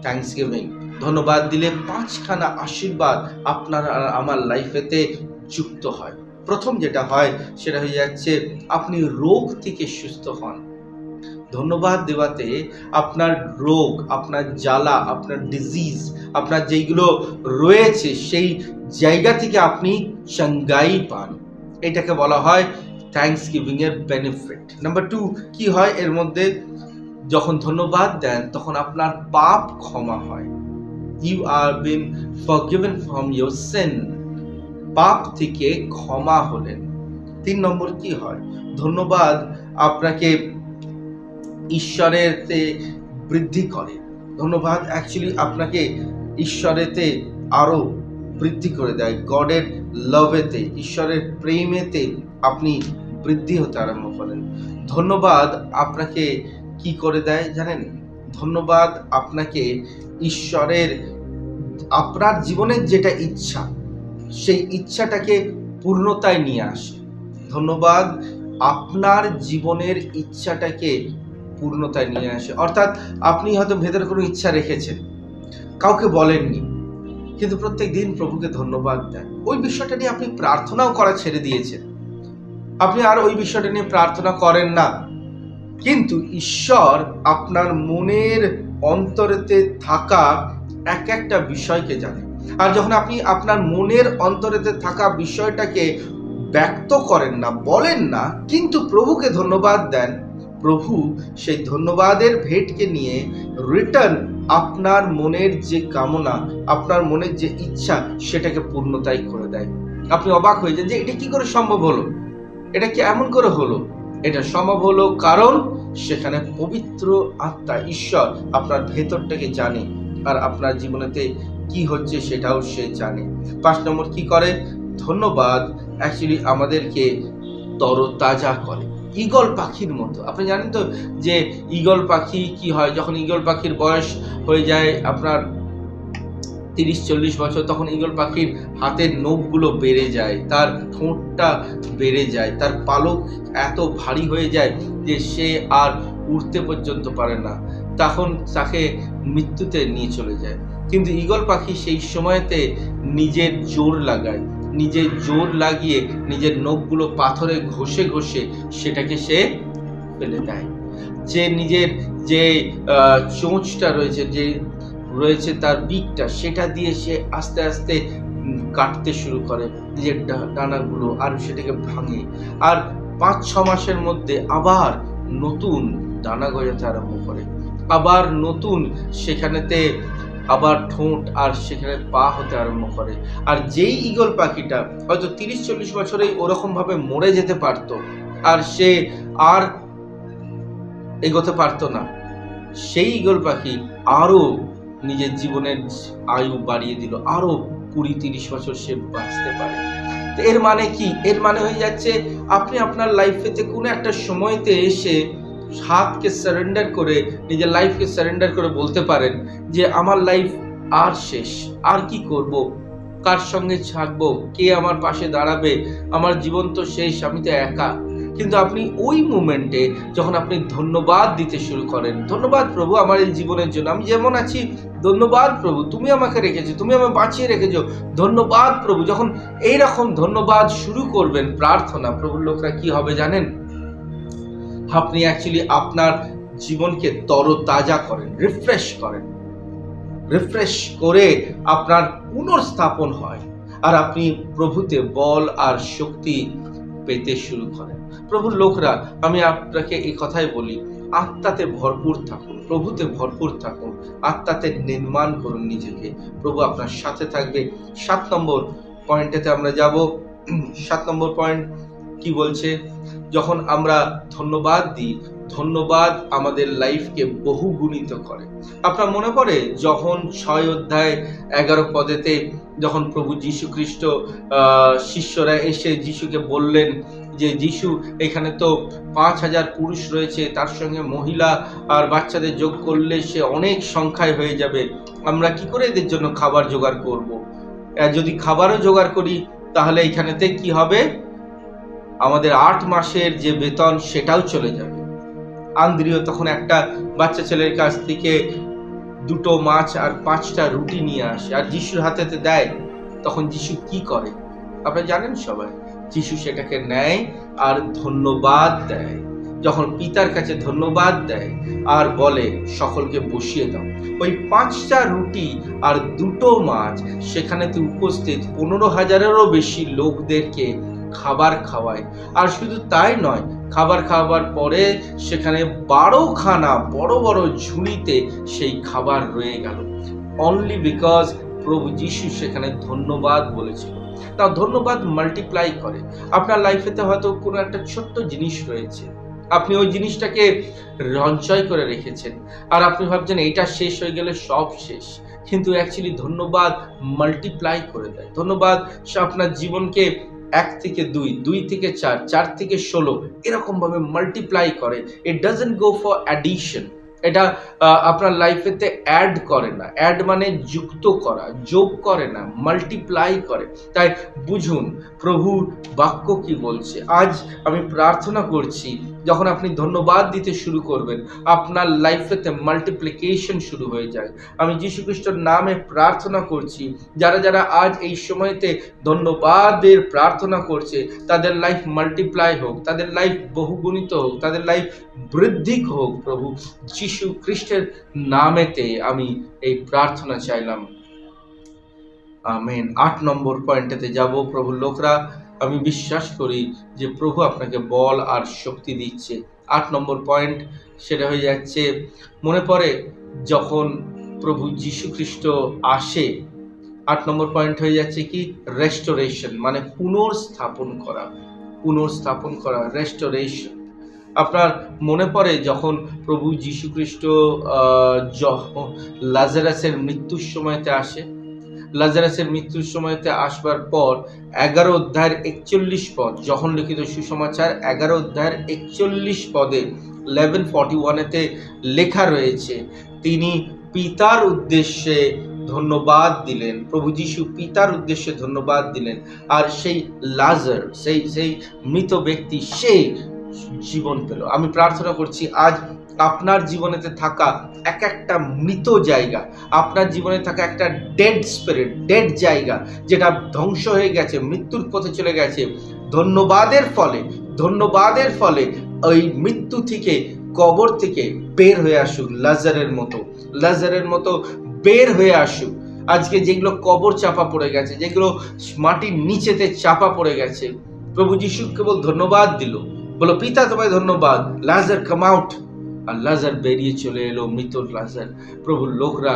thanksgiving, ধন্যবাদ দিলে 5 খানা আশীর্বাদ আপনার আর আমার লাইফেতে যুক্ত হয়। প্রথম যেটা হয় সেটা হয়ে যাচ্ছে আপনি রোগ থেকে সুস্থ হন। ধন্যবাদ দেওয়াতে আপনার রোগ, আপনার জ্বালা, আপনার ডিজিজ, আপনার যেইগুলো রয়েছে সেই জায়গা থেকে আপনি চাঙ্গাই পান। এটাকে বলা হয় থ্যাঙ্কস গিভিং এর বেনিফিট। নাম্বার 2 কি হয় এর মধ্যে, যখন ধন্যবাদ দেন তখন আপনার পাপ ক্ষমা হয়। You are been forgiven from your sin, পাপ থেকে ক্ষমা হলেন। 3 নম্বর কি হয়, ধন্যবাদ আপনাকে ঈশ্বরেতে বৃদ্ধি করে। ধন্যবাদ অ্যাকচুয়ালি আপনাকে ঈশ্বরেতে আরো বৃদ্ধি করে দেয়। গডের লাভেতে, ঈশ্বরের প্রেমেতে আপনি বৃদ্ধি হতে আরম্ভ করেন। ধন্যবাদ আপনাকে কি করে দেয় জানেন? ধন্যবাদ আপনাকে ঈশ্বরের আপনার জীবনের যেটা ইচ্ছা, সেই ইচ্ছাটাকে পূর্ণতায় নিয়ে আসে। ধন্যবাদ আপনার জীবনের ইচ্ছাটাকে পূর্ণতায় নিয়ে আসে। অর্থাৎ আপনি হয়তো ভেতরে কোনো ইচ্ছা রেখেছেন, কাউকে বলেননি, কিন্তু প্রত্যেক দিন প্রভুকে ধন্যবাদ দেন। ওই বিষয়টা নিয়ে আপনি প্রার্থনাও করা ছেড়ে দিয়েছেন, আপনি আর ওই বিষয়টা নিয়ে প্রার্থনা করেন না, কিন্তু ঈশ্বর আপনার মনের অন্তরেতে থাকা এক একটা বিষয়কে জানেন। আর যখন আপনি আপনার মনের অন্তরেতে থাকা বিষয়টাকে ব্যক্ত করেন না, বলেন না, কিন্তু প্রভুকে ধন্যবাদ দেন, প্রভু সেই ধন্যবাদের ভেটকে নিয়ে রিটার্ন আপনার মনের যে কামনা, আপনার মনের যে ইচ্ছা, সেটাকে পূর্ণতাই করে দেয়। আপনি অবাক হয়ে যান যে এটা কি করে সম্ভব হলো, এটা কি এমন করে হলো? এটা সম্ভব হলো কারণ সেখানে পবিত্র আত্মা ঈশ্বর আপনার ভেতরটাকে জানে, আর আপনার জীবনেতে কি হচ্ছে সেটাও সে জানে। 5 নম্বর কি করে? ধন্যবাদ অ্যাকচুয়ালি আমাদেরকে তরতাজা করে, ঈগল পাখির মতো। আপনি জানেন তো যে ঈগল পাখি কি হয়, যখন ঈগল পাখির বয়স হয়ে যায় আপনার 30-40 বছর, তখন ঈগল পাখির হাতের নখগুলো বেড়ে যায়, তার ঠোঁটটা বেড়ে যায়, তার পালক এত ভারী হয়ে যায় যে সে আর উড়তে পর্যন্ত পারে না, তখন তাকে মৃত্যুতে নিয়ে চলে যায়। কিন্তু ঈগল পাখি সেই সময়তে নিজের জোর লাগায়, নিজের জোর লাগিয়ে নিজের নখগুলো পাথরে ঘষে ঘষে সেটাকে সে ফেলে দেয়। যে নিজের যে চোঁচটা রয়েছে, যে রয়েছে তার বিকটা, সেটা দিয়ে সে আস্তে আস্তে কাটতে শুরু করে নিজের ডানাগুলো, আর সেটাকে ভাঙে, আর 5-6 মাসের মধ্যে আবার নতুন ডানা গজাতে আরম্ভ করে, আবার নতুন সেখানেতে আবার ঠোঁট আর সেখানে পা হতে আরম্ভ করে। আর যেই ঈগল পাখিটা হয়তো 30-40 বছরেই ওরকম ভাবে মরে যেতে পারতো, আর সে আর এগোতে পারতো না, সেই ঈগল পাখি আরো নিজের জীবনের আয়ু বাড়িয়ে দিল, আরো 20-30 বছর সে বাঁচতে পারে। তো এর মানে কি? এর মানে হয়ে যাচ্ছে আপনি আপনার লাইফেতে কোনো একটা সময়তে এসে হাতকে সারেন্ডার করে, নিজের লাইফকে সারেন্ডার করে বলতে পারেন যে আমার লাইফ আর শেষ, আর কি করব, কার সঙ্গে থাকবো, কে আমার পাশে দাঁড়াবে, আমার জীবন তো শেষ, আমি তো একা। কিন্তু আপনি ওই মুমেন্টে যখন আপনি ধন্যবাদ দিতে শুরু করেন, ধন্যবাদ প্রভু আমার এই জীবনের জন্য, আমি যেমন আছি, ধন্যবাদ প্রভু তুমি আমাকে রেখেছো, তুমি আমাকে বাঁচিয়ে রেখেছো, ধন্যবাদ প্রভু, যখন এইরকম ধন্যবাদ শুরু করবেন প্রার্থনা, প্রভুর লোকরা কি হবে জানেন? আপনি অ্যাকচুয়ালি আপনার জীবনকে তরতাজা করেন, রিফ্রেশ করে আপনার পুনর্স্থাপন হয়, আর আপনি প্রভুতে বল আর শক্তি পেতে শুরু করেন। প্রভুর লোকরা, আমি আপনাকে এই কথাই বলি, আত্মাতে ভরপুর থাকুন, প্রভুতে ভরপুর থাকুন, আত্মাতে নির্মাণ করুন নিজেকে, প্রভু আপনার সাথে থাকবে। 7 নম্বর পয়েন্টেতে আমরা যাব। 7 নম্বর পয়েন্ট কি বলছে? যখন আমরা ধন্যবাদ দিই, ধন্যবাদ আমাদের লাইফকে বহুগুণিত করে। আপনার মনে পড়ে যখন 6 অধ্যায় 11 পদেতে যখন প্রভু যীশু খ্রিস্ট শিষ্যরা এসে যীশুকে বললেন যে যীশু, এখানে তো 5000 পুরুষ রয়েছে, তার সঙ্গে মহিলা আর বাচ্চাদের যোগ করলে সে অনেক সংখ্যায় হয়ে যাবে, আমরা কি করে এদের জন্য খাবার জোগাড় করব? যদি খাবারও জোগাড় করি তাহলে এখানেতে কি হবে? আমাদের 8 মাসের যে বেতন সেটাও চলে যাবে। আন্দ্রিয় তখন একটা বাচ্চা ছেলের কাছ থেকে 2টো মাছ আর 5টা রুটি নিয়ে আসে, আর যিশুর হাতেতে দেয়। তখন যিশু কি করে আপনারা জানেন সবাই? যিশু সেটাকে নেয় আর ধন্যবাদ দেয়। যখন পিতার কাছে ধন্যবাদ দেয় আর বলে সকলকে বসিয়ে দাও, ওই 5টা রুটি আর 2টো মাছ সেখানেতে উপস্থিত 15,000-এরও বেশি লোকদেরকে খাবার খাওয়ায়। আর শুধু তাই নয়, খাবার খাওয়ার পরে সেখানে 12খানা বড় বড় ঝুড়িতে সেই খাবার রয়ে গেল, অনলি বিকজ প্রভু যিশু সেখানে ধন্যবাদ বলেছিল। তা ধন্যবাদ মাল্টিপ্লাই করে। আপনার লাইফেতে হয়তো কোনো একটা ছোট্ট জিনিস রয়েছে, আপনি ওই জিনিসটাকে সঞ্চয় করে রেখেছেন, আর আপনি ভাবছেন এইটা শেষ হয়ে গেলে সব শেষ, কিন্তু অ্যাকচুয়ালি ধন্যবাদ মাল্টিপ্লাই করে দেয়। ধন্যবাদ আপনার জীবনকে 1 থেকে 2, 2 থেকে 4, 4 থেকে 16 এরকমভাবে মাল্টিপ্লাই করে। It doesn't go for addition. এটা আপনার লাইফেতে অ্যাড করে না। অ্যাড মানে যুক্ত করা, যোগ করে না, মাল্টিপ্লাই করে। তাই বুঝুন প্রভুর বাক্য কি বলছে। আজ আমি প্রার্থনা করছি যখন আপনি ধন্যবাদ দিতে শুরু করবেন, আপনার লাইফেতে মাল্টিপ্লিকেশন শুরু হয়ে যায়। আমি যীশু খ্রিস্টের নামে প্রার্থনা করছি, যারা যারা আজ এই সময়তে ধন্যবাদের প্রার্থনা করছে, তাদের লাইফ মাল্টিপ্লাই হোক, তাদের লাইফ বহুগুণিত হোক, তাদের লাইফ বৃদ্ধি হোক। প্রভু যীশু খ্রিস্টের নামেতে আমি এই প্রার্থনা চাইলাম, আমেন। 8 নম্বর পয়েন্টেতে যাব। প্রভুর লোকরা, আমি বিশ্বাস করি যে প্রভু আপনাকে বল আর শক্তি দিচ্ছে। 8 নম্বর পয়েন্ট সেটা হয়ে যাচ্ছে, মনে পড়ে যখন প্রভু যীশু খ্রিস্ট আসে। 8 নম্বর পয়েন্ট হয়ে যাচ্ছে কি, রেস্টোরেশন, মানে পুনর্স্থাপন করা, পুনর্স্থাপন করা, রেস্টোরেশন। আপনার মনে পড়ে যখন প্রভু যীশু খ্রিস্ট লাজারাসের মৃত্যুর সময়তে আসে। লাজারাসের মৃত্যুর সময়তে আসবার পর 11 অধ্যায়ের 41 পদ, যখন লিখিত সুসমাচার 11 অধ্যায়ের 41 পদে 11:41-তে লেখা রয়েছে, তিনি পিতার উদ্দেশ্যে ধন্যবাদ দিলেন। প্রভু যীশু পিতার উদ্দেশ্যে ধন্যবাদ দিলেন, আর সেই লাজার, সেই মৃত ব্যক্তি, সে জীবন পেল। আমি প্রার্থনা করছি আজ আপনার জীবনেতে থাকা এক একটা মৃত জায়গা, আপনার জীবনে থাকা একটা ডেড স্পিরিট, ডেড জায়গা, যেটা ধ্বংস হয়ে গেছে, মৃত্যুর পথে চলে গেছে, ধন্যবাদের ফলে ওই মৃত্যু থেকে, কবর থেকে বের হয়ে আসুক। লাজারের মতো বের হয়ে আসুক। আজকে যেগুলো কবর চাপা পড়ে গেছে, যেগুলো মাটির নিচেতে চাপা পড়ে গেছে, প্রভু যীশু কেবল ধন্যবাদ দিল, বলো পিতা তোমায় ধন্যবাদ, লাজার কাম আউট। আর লাজার বেরিয়ে চলে এলো, মৃত লাজার। প্রভুর লোকরা,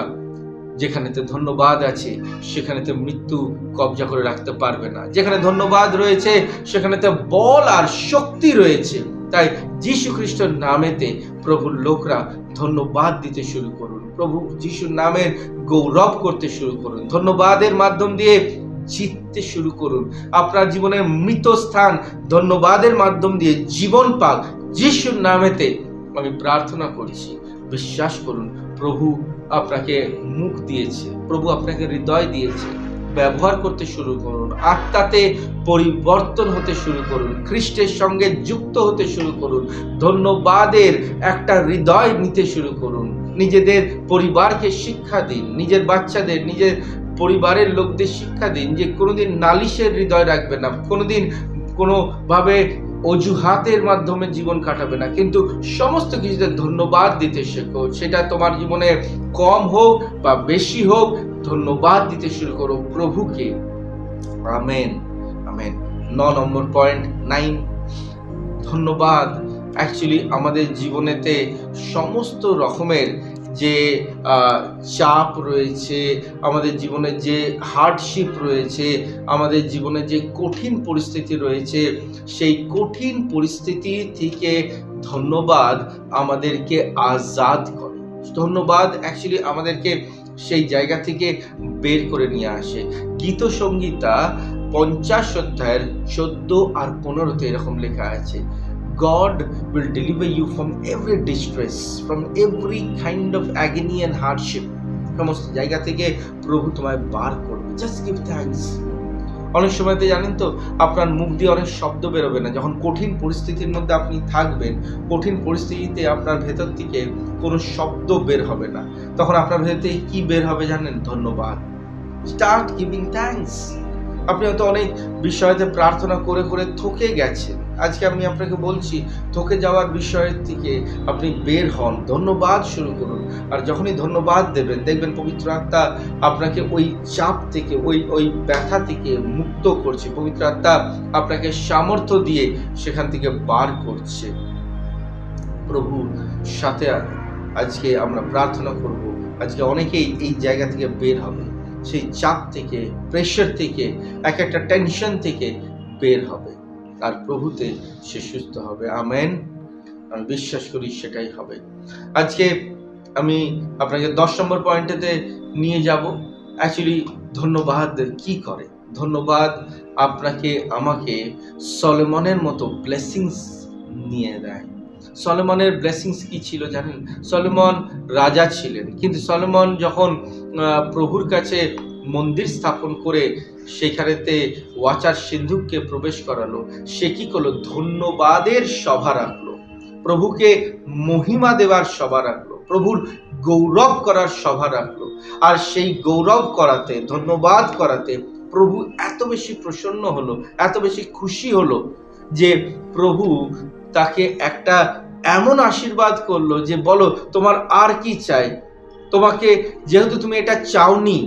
যেখানেতে ধন্যবাদ আছে সেখানেতে মৃত্যু কবজা করে রাখতে পারবে না। যেখানে ধন্যবাদ রয়েছে সেখানেতে বল আর শক্তি রয়েছে। তাই যীশু খ্রিস্টের নামেতে প্রভুর লোকরা ধন্যবাদ দিতে শুরু করুন, প্রভু যীশুর নামের গৌরব করতে শুরু করুন, ধন্যবাদের মাধ্যম দিয়ে জিততে শুরু করুন। আপনার জীবনের মৃত স্থান ধন্যবাদের মাধ্যম দিয়ে জীবন পাক। যিশুর নামেতে আমি প্রার্থনা করছি, বিশ্বাস করুন প্রভু আপনাকে মুখ দিয়েছে, প্রভু আপনাকে হৃদয় দিয়েছে। ব্যবহার করতে শুরু করুন, আত্মাতে পরিবর্তন হতে শুরু করুন, খ্রিস্টের সঙ্গে যুক্ত হতে শুরু করুন, ধন্যবাদের একটা হৃদয় নিতে শুরু করুন। নিজেদের পরিবারকে শিক্ষা দিন, নিজের বাচ্চাদের, নিজের পরিবারের লোকদের শিক্ষা দিন যে কোনোদিন নালিশের হৃদয় রাখবে না, কোনোদিন কোনোভাবে অজুহাতের মাধ্যমে জীবন কাটাবে না, কিন্তু সমস্ত কিছুতে ধন্যবাদ দিতে শেখো। সেটা তোমার জীবনে কম হোক বা বেশি হোক, ধন্যবাদ দিতে শুরু করো প্রভুকে। Amen, amen. 9 নম্বর পয়েন্ট, 9, ধন্যবাদ। অ্যাকচুয়ালি আমাদের জীবনেতে সমস্ত রকমের যে চাপ রয়েছে, আমাদের জীবনে যে হার্ডশিপ রয়েছে, আমাদের জীবনে যে কঠিন পরিস্থিতি রয়েছে, সেই কঠিন পরিস্থিতি থেকে ধন্যবাদ আমাদেরকে আজাদ করে। ধন্যবাদ অ্যাকচুয়ালি আমাদেরকে সেই জায়গা থেকে বের করে নিয়ে আসে। গীত সংগীতা 50 অধ্যায়ের 14 আর 15-তে এরকম লেখা আছে, God will deliver you from every distress, from every kind of agony and hardship. সমস্ত জায়গা থেকে প্রভু তোমায় বার করবে। Just give thanks. অনেক সময়তে জানেন তো, আপনার মুখ দিয়ে অনেক শব্দ বেরোবে না। যখন কঠিন পরিস্থিতির মধ্যে আপনি থাকবেন, কঠিন পরিস্থিতিতে আপনার ভেতর থেকে কোনো শব্দ বের হবে না, তখন আপনার ভেতর থেকে কি বের হবে জানেন? ধন্যবাদ। Start giving thanks. আপনি হয়তো অনেক বিষয়তে প্রার্থনা করে করে থকে গেছেন। আজকে আমি আপনাকে বলছি, থকে যাওয়ার বিষয়ের থেকে আপনি বের হন, ধন্যবাদ শুরু করুন। আর যখনই ধন্যবাদ দেবেন, দেখবেন পবিত্র আত্মা আপনাকে ওই চাপ থেকে, ওই ব্যথা থেকে মুক্ত করছে। পবিত্র আত্মা আপনাকে সামর্থ্য দিয়ে সেখান থেকে বার করছে। প্রভুর সাথে আজকে আমরা প্রার্থনা করব, আজকে অনেকেই এই জায়গা থেকে বের হবে, সেই চাপ থেকে, প্রেশার থেকে, এক একটা টেনশন থেকে বের হবে, আর প্রভুতে সে সুস্থ হবে। আমেন। আমি বিশ্বাস করি সেটাই হবে। আজকে আমি আপনাকে 10 নম্বর পয়েন্টেতে নিয়ে যাব। অ্যাকচুয়ালি ধন্যবাদ কি করে? ধন্যবাদ আপনাকে আমাকে সলোমনের মতো ব্লেসিংস নিয়ে দেয়। সলোমনের ব্লেসিংস কি ছিল জানেন? সলোমন রাজা ছিলেন, কিন্তু সলোমন যখন প্রভুর কাছে মন্দির স্থাপন করে সেখানেতে ওয়াচার সিন্ধুককে প্রবেশ করালো, সে কি করলো? ধন্যবাদের সভা রাখলো, প্রভুকে মহিমা দেওয়ার সভা রাখলো, প্রভুর গৌরব করার সভা রাখলো। আর সেই গৌরব করাতে, ধন্যবাদ করাতে প্রভু এত বেশি প্রসন্ন হলো, এত বেশি খুশি হলো যে প্রভু তাকে একটা এমন আশীর্বাদ করলো যে বলো তোমার আর কি চাই। তোমাকে যেহেতু তুমি এটা চাওনি,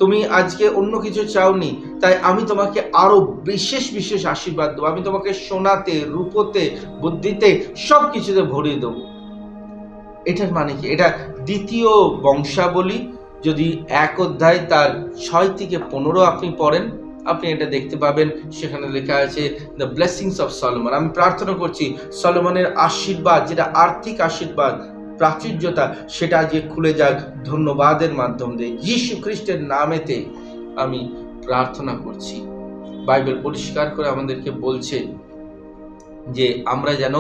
তুমি আজকে অন্য কিছু চাওনি, তাই আমি তোমাকে আরো বিশেষ বিশেষ আশীর্বাদ দেবো। আমি তোমাকে সোনাতে, রূপোতে, বুদ্ধিতে, সব কিছুতে ভরিয়ে দেবো। এটার মানে কি? এটা দ্বিতীয় বংশাবলী যদি 1 অধ্যায় তার 6 থেকে 15 আপনি পড়েন, আপনি এটা দেখতে পাবেন। সেখানে লেখা আছে দ্য ব্লেসিংস অফ সলোমন। আমি প্রার্থনা করছি সলোমনের আশীর্বাদ, যেটা আর্থিক আশীর্বাদ, প্রাচুর্যতা, সেটা আজকে খুলে যাক ধন্যবাদের মাধ্যম দিয়ে। যীশু খ্রিস্টের নামেতে আমি প্রার্থনা করছি। বাইবেল পরিষ্কার করে আমাদেরকে বলছে যে আমরা যেন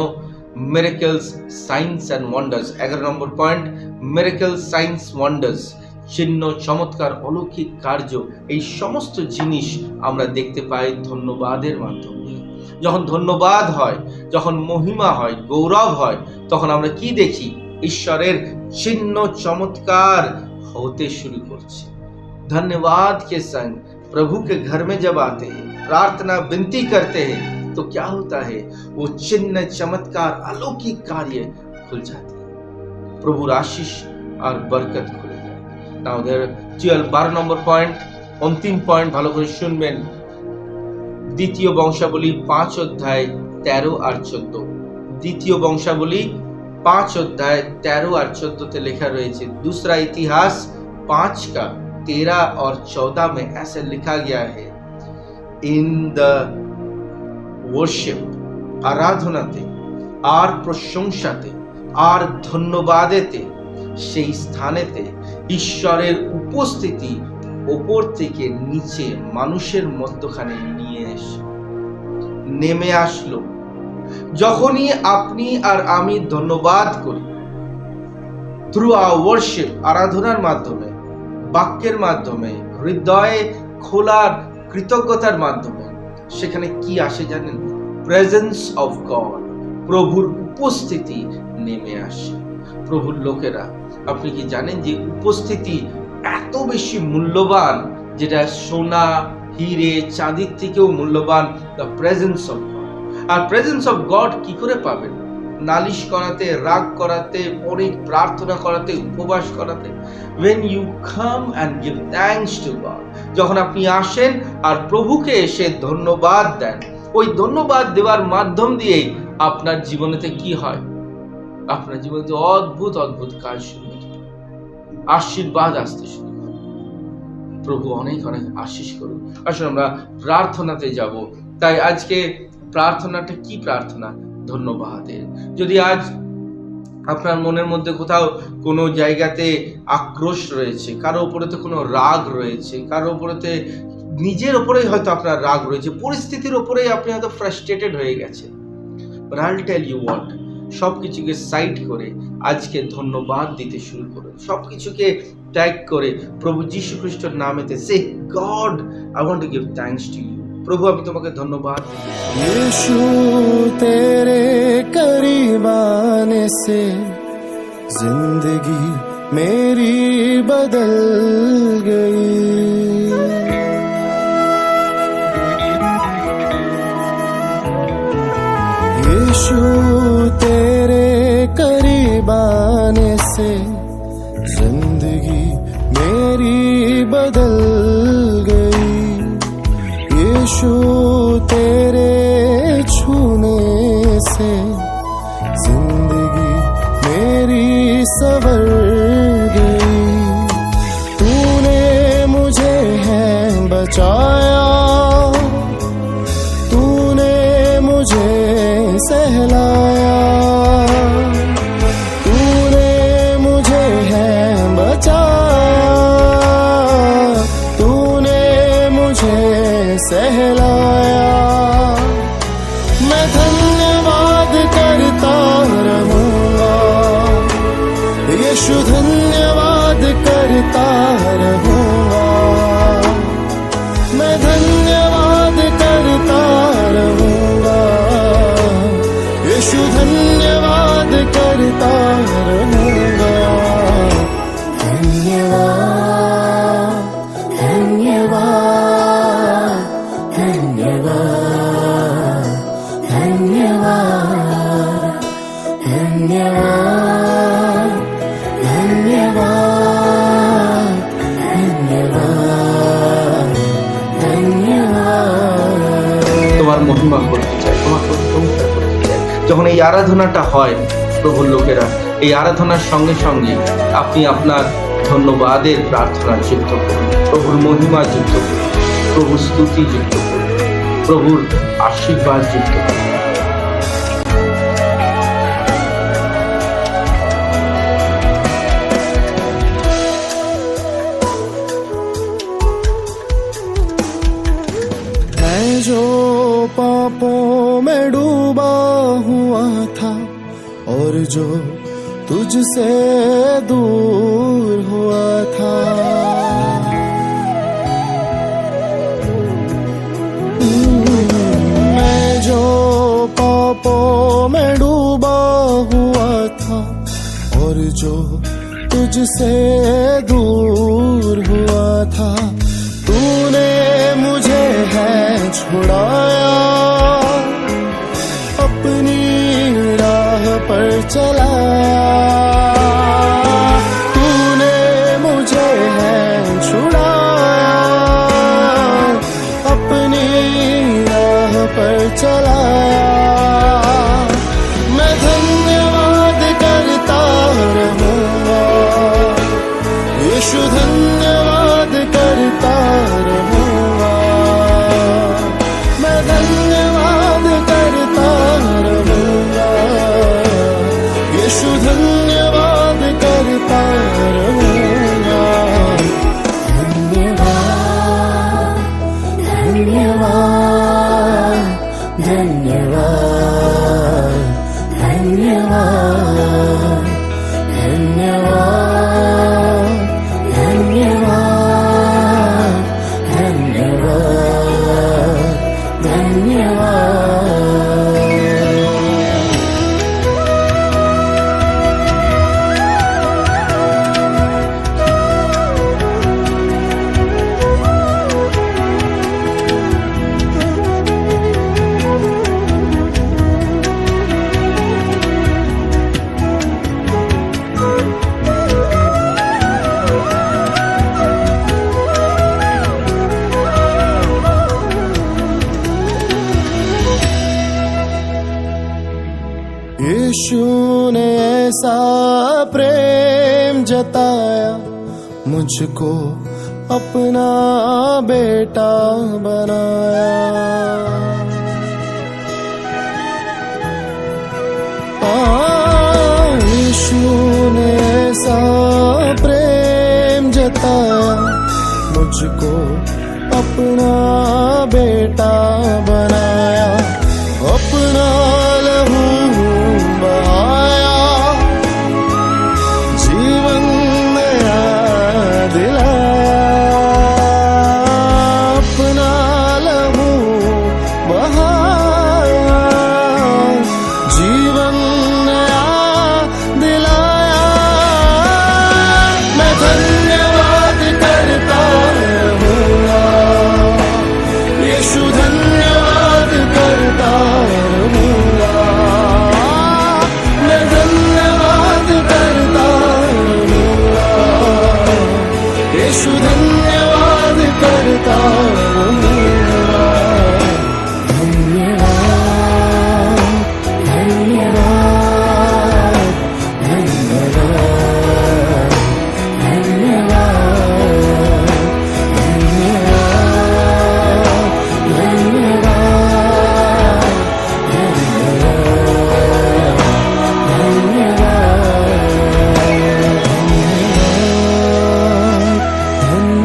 miracles, science and wonders, 11 number point, miracles, science, wonders, চিহ্ন, চমৎকার, অলৌকিক কার্য, এই সমস্ত জিনিস আমরা দেখতে পাই ধন্যবাদের মাধ্যমে। যখন ধন্যবাদ হয়, যখন মহিমা হয়, গৌরব হয়, তখন আমরা কি দেখি? ঈশ্বরের চিহ্ন চমৎকার होते शुरू করছে। धन्यवाद के संग प्रभु के घर में जब आते हैं, प्रार्थना विनती करते हैं, तो क्या होता है? वो चिन्ह, चमत्कार, अलौकिक कार्य खुल जाती है, प्रभु आशीष और बरकत खुले যায়। নাও দের 12 নম্বর পয়েন্ট, অন্তিম পয়েন্ট ভালো করে শুনবেন। দ্বিতীয় বংশাবলী 5 অধ্যায় 13 আর 14। দ্বিতীয় বংশাবলী 5 অধ্যায় 13 আর 14 তে লেখা রয়েছে। दूसरा इतिहास 5 का 13 और 14 में ऐसे लिखा गया है, इन द वर्शिप, আরাধনাতে আর প্রশংসাতে আর ধন্যবাদেতে, সেই স্থানেতে ঈশ্বরের উপস্থিতি ওপর থেকে নিচে মানুষের মধ্যখানে নিয়ে এসে নেমে আসলো। যখনই আপনি আর আমি ধন্যবাদ করি থ্রু আওয়ার ওয়ার্শিপ, আরাধনার মাধ্যমে, বাক্যের মাধ্যমে, হৃদয়ে খোলার কৃতজ্ঞতার মাধ্যমে, সেখানে কি আসে জানেন? প্রেজেন্স অফ গড, প্রভুর উপস্থিতি নেমে আসে। প্রভুর লোকেরা, আপনি কি জানেন যে উপস্থিতি এত বেশি মূল্যবান, যেটা সোনা, হিরে, চাঁদির থেকেও মূল্যবান, দ্য প্রেজেন্স অফ গড। আর প্রেজেন্স অফ গড কি করে পাবেন? নালিশ করাতে, রাগ করাতে, অনেক প্রার্থনা করাতে, উপবাস করাতে। when you come and give thanks to God, যখন আপনি আসেন আর প্রভুকে এসে ধন্যবাদ দেন, ওই ধন্যবাদ দেওয়ার মাধ্যম দিয়েই আপনার জীবনেতে কি হয়? আপনার জীবনে অদ্ভুত অদ্ভুত কাজ শুরু হয়, আশীর্বাদ আসতে শুরু করে। প্রভু অনেক অনেক আশীষ করুন। আসলে আমরা প্রার্থনাতে যাব। তাই আজকে প্রার্থনাটা কি প্রার্থনা? ধন্যবাদের। যদি আজ আপনার মনের মধ্যে কোথাও কোনো জায়গাতে আক্রোশ রয়েছে, কারো উপরেতে কোনো রাগ রয়েছে, কারো উপরেতে নিজের উপরেই হয়তো আপনার রাগ রয়েছে, পরিস্থিতির উপরেই আপনি হয়তো ফ্রাস্ট্রেটেড হয়ে গেছেন, but I will tell you what, সব কিছুকে সাইড করে আজকে ধন্যবাদ দিতে শুরু করুন। সব কিছুকে ত্যাগ করে প্রভু যীশু খ্রিস্টের নামেতে সে God, I want to give thanks to you. প্রভু আমি তোমাকে ধন্যবাদ দিই। यीशु तेरे करीब आने से जिंदगी मेरी बदल गई। यीशु तेरे करीब आने से जिंदगी मेरी बदल गई। यीशु तेरे छूने से जिंदगी मेरी संवर गई। तूने मुझे है बचाया, तूने मुझे सहलाया, तूने मुझे है बचाया, तूने मुझे सहलाया। मैं धन्यवाद करता रहूंगा, यीशु धन्यवाद करता रहूंगा। मैं धन्यवाद करता रहूंगा, यीशु धन्यवाद करता रहूंगा। धन्यवाद धन्यवाद धन्यवाद धन्यवाद धन्यवाद धन्यवाद धन्यवाद धन्यवाद। তোমার মহিমা করতে চাই, তোমার প্রশংসা করতে চাই। যখন এই আরাধনাটা হয় প্রভুর লোকেরা, এই আরাধনার সঙ্গে সঙ্গে আপনি আপনার ধন্যবাদের প্রার্থনা যুক্ত করুন, প্রভুর মহিমা যুক্ত করুন, প্রভুর স্তুতি যুক্ত করুন, প্রভুর আশীর্বাদ যুক্ত করুন। मैं जो पापों में डूबा हुआ था और जो तुझसे दूर हुआ था, मैं जो पापों में डूबा हुआ था और जो तुझसे दूर हुआ था, तूने मुझे है छुड़ाया, अपनी राह पर चलाया। तूने मुझे है छुड़ाया, अपनी राह पर चलाया। मैं धन्यवाद करता रहूंगा, यीशु धन्यवाद करता रहूंगा। मैं धन्यवाद करता रहूंगा, यीशु धन्यवाद करता रहूंगा। धन्यवाद धन्यवाद धन्यवाद धन्यवाद धन्यवाद धन्यवाद धन्यवाद धन्यवाद। यीशु ने ऐसा प्रेम जताया, मुझको अपना बेटा बनाया। यीशु ने ऐसा प्रेम जताया, मुझको अपना बेटा बनाया। अपना लहू बहाया, जीवन नया दिलाया। अपना लहू बहाया, जीवन नया दिलाया। मैं धन्यवाद करता रहूंगा, यीशु धन्यवाद करता रहूंगा। मैं धन्यवाद करता रहूंगा, यीशु धन्यवाद करता रहूंगा। धन्यवाद धन्यवाद धन्यवाद धन्यवाद धन्यवाद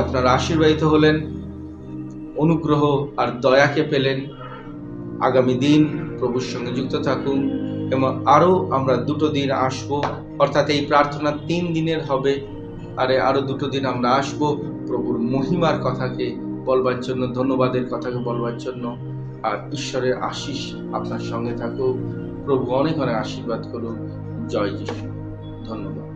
আপনারা আশীর্বাদিত হলেন, অনুগ্রহ আর দয়াকে পেলেন। আগামী দিন প্রভুর সঙ্গে যুক্ত থাকুন এবং আরও আমরা 2 দিন আসবো, অর্থাৎ এই প্রার্থনা 3 দিনের হবে। আরও 2 দিন আমরা আসবো প্রভুর মহিমার কথাকে বলবার জন্য, ধন্যবাদের কথাকে বলবার জন্য। আর ঈশ্বরের আশিস আপনার সঙ্গে থাকুক। প্রভু অনেক অনেক আশীর্বাদ করুন। জয় যিশু। ধন্যবাদ।